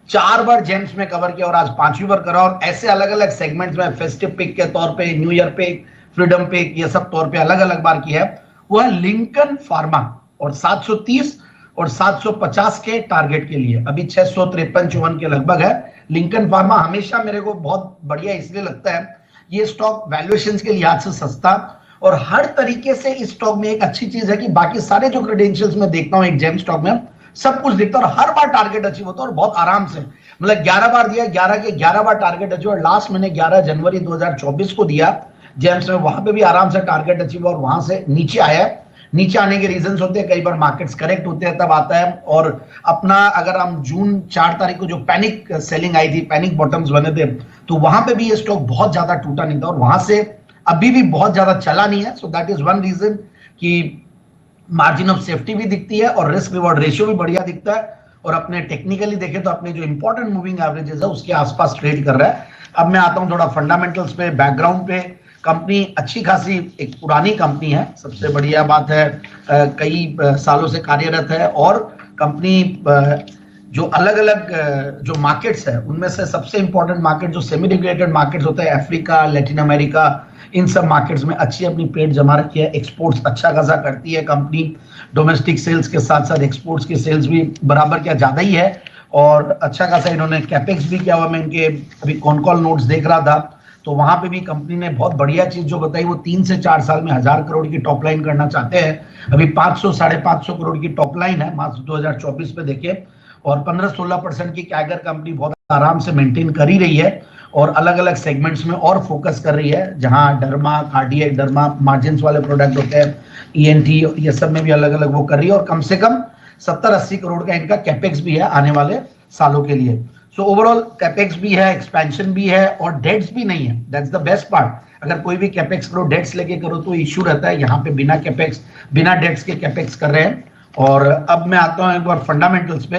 4 बार James में cover किया और आज 5वीं बार करा, और ऐसे अलग अलग सेगमेंट्स में फेस्टिव पिक के तौर पे, new year pick, freedom pick, ये सब तौर पे अलग अलग बार किया है। वो है लिंकन फार्मा, और 730 और 750 के टारगेट के लिए अभी 653-54 के लगभग है। लिंकन फार्मा हमेशा मेरे को बहुत बढ़िया इसलिए लगता है, ये स्टॉक वैल्यूएशन के लिहाज से सस्ता, और हर तरीके से इस स्टॉक में एक अच्छी चीज है कि बाकी सारे जो क्रेडेंशियल्स में देखता हूं एक जेम स्टॉक में सब कुछ दिखता है और हर बार टारगेट अचीव होता है, और बहुत आराम से, मतलब 11 बार दिया, 11 के 11 बार टारगेट अचीव, और लास्ट मैंने 11 जनवरी 2024 को दिया जेम्स में, वहां पे भी आराम से टारगेट अचीव, और वहां से नीचे आया है। नीचे आने के रीजंस होते हैं, कई बार मार्केट्स करेक्ट होते हैं तब आता है, और अपना अगर हम जून 4 तारीख को जो पैनिक सेलिंग आई थी, पैनिक बॉटम्स बने थे, तो वहां पे भी ये स्टॉक बहुत ज्यादा टूटा नहीं था, और वहां से अभी भी बहुत ज्यादा चला नहीं है। So that is one reason कि मार्जिन ऑफ सेफ्टी भी दिखती है और रिस्क रिवॉर्ड रेशियो भी बढ़िया दिखता है, और अपने टेक्निकली देखें तो अपने जो इंपॉर्टेंट मूविंग एवरेजेस है उसके आसपास ट्रेड कर रहा है। अब मैं आता हूं थोड़ा फंडामेंटल्स पे, बैकग्राउंड पे। कंपनी अच्छी खासी एक पुरानी कंपनी है, सबसे बढ़िया बात है कई सालों से कार्यरत है, और कंपनी जो अलग अलग जो मार्केट्स है उनमें से सबसे इंपॉर्टेंट मार्केट जो सेमी रेगुलेटेड मार्केट्स होते हैं, अफ्रीका, लैटिन अमेरिका, इन सब मार्केट्स में अच्छी अपनी पेट जमा रखी है। एक्सपोर्ट्स अच्छा खासा करती है कंपनी, डोमेस्टिक सेल्स के साथ साथ एक्सपोर्ट्स की सेल्स भी बराबर क्या ज्यादा ही है, और अच्छा खासा इन्होंने कैपेक्स भी किया हुआ। मैं इनके अभी कॉन कॉल नोट्स देख रहा था, तो वहां पे भी कंपनी ने बहुत बढ़िया चीज जो बताई, वो 3 से 4 साल में 1000 करोड़ की टॉप लाइन करना चाहते हैं। अभी 500 550 करोड़ की टॉप लाइन है मार्च 2024 पे देखिए, और 15-16% की कैगर कंपनी बहुत आराम से मेंटेन कर ही रही है, और अलग अलग सेगमेंट्स में और फोकस कर रही है, जहां डर्मा, कार्डियक, डर्मा मार्जिन वाले प्रोडक्ट होते हैं, ईएनटी, ये सब में भी अलग अलग वो कर रही है, और कम से कम 70-80 करोड़ का इनका कैपेक्स भी है आने वाले सालों के लिए। सो ओवरऑल कैपेक्स भी है, एक्सपेंशन भी है, और डेट्स भी नहीं है, दैट्स द बेस्ट पार्ट। अगर कोई भी कैपेक्स करो, डेट्स लेके करो तो इश्यू रहता है, यहाँ पे बिना कैपेक्स, बिना डेट्स के कैपेक्स कर रहे हैं। और अब मैं आता हूँ एक बार फंडामेंटल्स पे,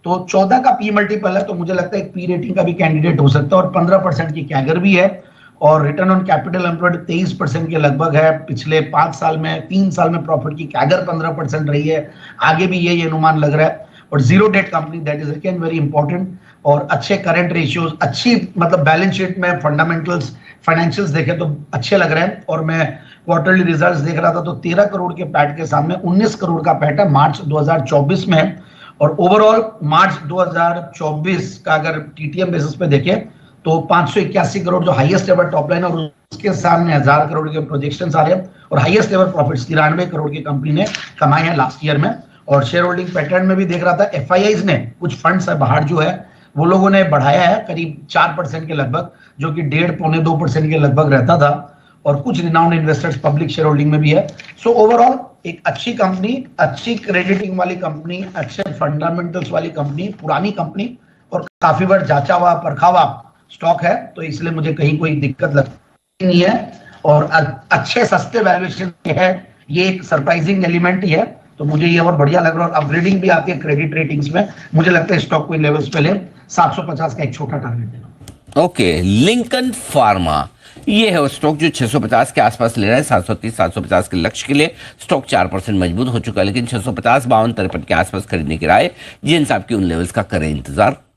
तो 14 का पी मल्टीपल है, तो मुझे लगता है एक पी रेटिंग का भी कैंडिडेट हो सकता है, और 15% की कैगर भी है, और रिटर्न ऑन कैपिटल एम्प्लॉयड 23% के लगभग है। पिछले 5 साल में, 3 साल में प्रॉफिट की कैगर 15% रही है, आगे भी यही अनुमान लग रहा है, और zero debt company, that is again very important, और अच्छे करंट रेशियोज, अच्छी मतलब बैलेंस शीट में फंडामेंटल्स, फाइनेंशियल्स देखे तो अच्छे लग रहे हैं। और मैं क्वार्टरली रिजल्ट्स देख रहा था, तो 13 करोड़ के पैट के सामने 19 करोड़ का पैट है मार्च 2024 में, और ओवरऑल मार्च 2024 का अगर टीटीएम बेसिस पे देखें तो 581 करोड़ जो हाईएस्ट एवर टॉप लाइन, और उसके सामने 1000 करोड़ के प्रोजेक्शंस आ रहे हैं, और हाईएस्ट एवर प्रॉफिट्स 93 करोड़ की कंपनी ने कमाए हैं लास्ट ईयर में। और शेयर होल्डिंग पैटर्न में भी देख रहा था, एफआईआईज ने, कुछ फंड्स है बाहर जो है, वो लोगों ने बढ़ाया है करीब 4% के लगभग, जो कि 1.5-2% के लगभग रहता था, और कुछ renowned investors public share holding में भी है। सो ओवरऑल एक अच्छी कंपनी, अच्छी क्रेडिटिंग वाली कंपनी, अच्छे फंडामेंटल्स वाली कंपनी, पुरानी कंपनी, और काफी बार जांचा हुआ परखा हुआ स्टॉक है, तो इसलिए मुझे कहीं कोई दिक्कत लगती नहीं है, और अच्छे सस्ते वैल्यूएशन है, ये एक सरप्राइजिंग एलिमेंट ही है, तो मुझे ये और बढ़िया लग रहा है। और अपग्रेडिंग भी आती है क्रेडिट रेटिंग्स में, मुझे लगता है स्टॉक को इन लेवल्स पे ले 750 का एक छोटा टारगेट देना। ओके, लिंकन फार्मा ये है वो स्टॉक जो 650 के आसपास ले रहा है, 730-750 के लक्ष्य के लिए स्टॉक 4% मजबूत हो चुका है, लेकिन 650, 52, 53 के आसपास खरीदने की राय, जिन साहब की उन लेवल्स का करें इंतजार।